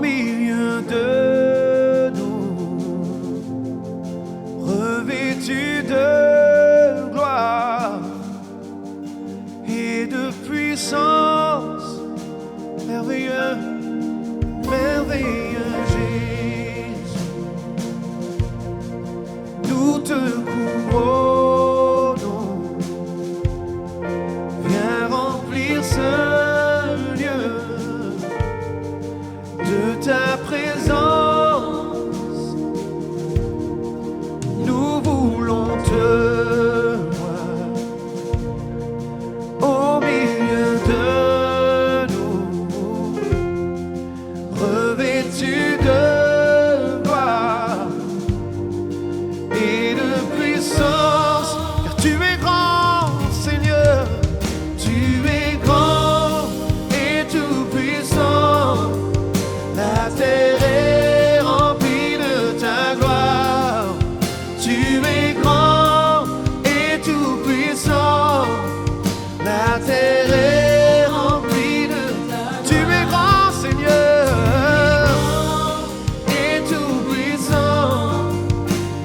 milieu de nous, revêtus de gloire et de puissance, merveilleux, merveilleux Jésus, nous te couronnons, viens remplir ce lieu de ta présence, nous voulons te voir au milieu de nous, revêtus de gloire et de puissance, car tu es grand, Seigneur, tu es grand et tout puissant. La terre est remplie de ta gloire. Tu es grand et tout puissant. La terre est remplie de ta gloire. Tu es grand, Seigneur, et tout puissant.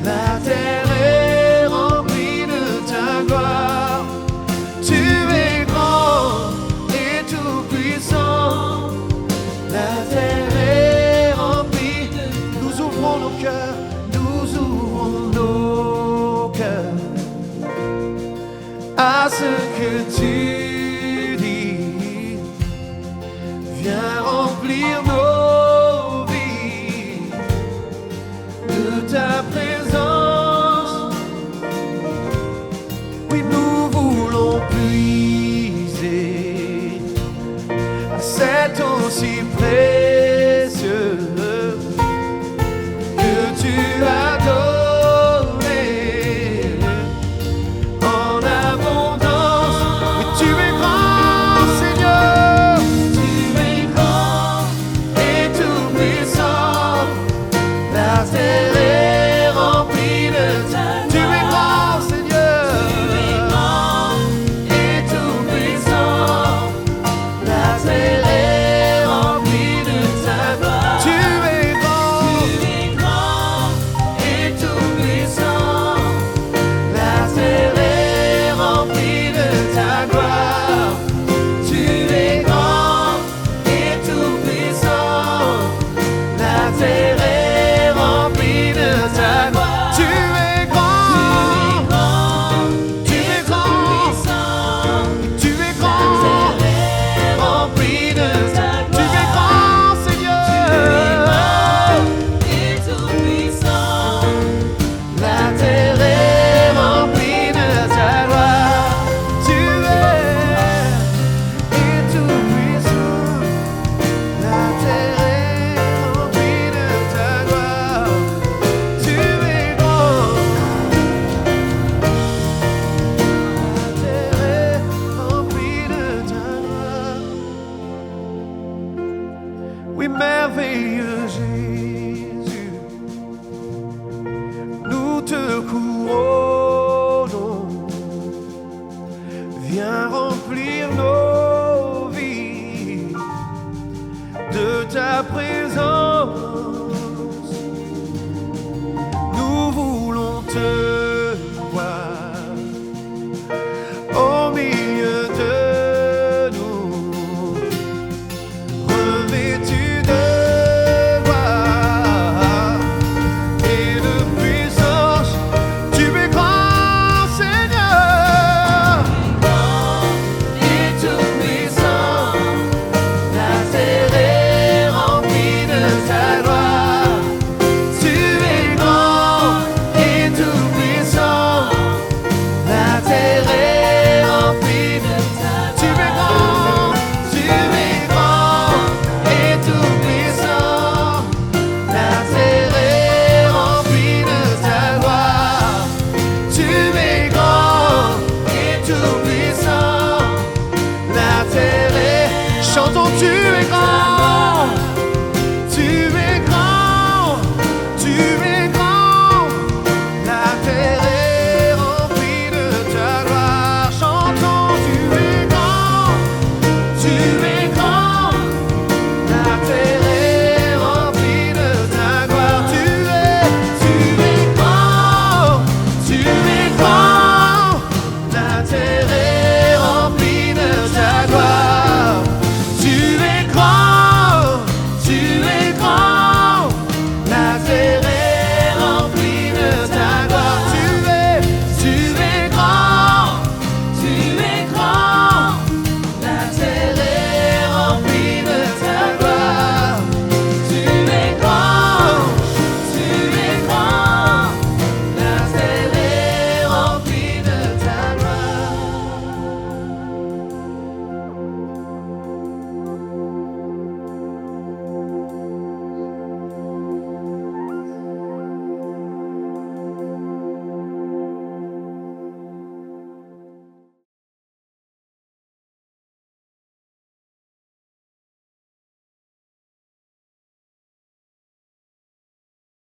La terre est remplie de ta gloire. Tu es grand et tout puissant. La terre est remplie de... Nous ouvrons nos cœurs, nous ouvrons nos cœurs à ce que tu dis. Viens remplir nos vies de ta présence. Oui, nous voulons puiser à cet eau si précieux que tu as donné en abondance. Et tu es grand, Seigneur, tu es grand et tout puissant. La terre est remplie de ta gloire. Tu es grand, Seigneur, tu es grand et tout puissant. La terre est remplie de ta gloire. Tu es grand et tout puissant. La terre est remplie de ta gloire. Tu es grand et tout puissant. La terre est remplie de ta gloire. Tu es grand, tu es grand, tu es grand, rempli de ta gloire. Tu es grand, Seigneur, et tout puissant. La terre est remplie de ta gloire. Tu es et tout puissant. La terre est remplie de ta gloire. Tu es grand. La terre est remplie de ta gloire. Oui, merveilleux Jésus, nous te couronnons. Viens remplir nos vies de ta présence. Nous voulons te voir au milieu de nous, revêtus de gloire et de puissance. Tu es grand, Seigneur, et tout puissant. La terre est remplie de ta gloire. Tu es grand et tout puissant. La terre est remplie de ta gloire. Tu es grand et tout puissant. La terre est remplie de ta gloire. Tu es grand et tout puissant. La terre est... Chantons-tu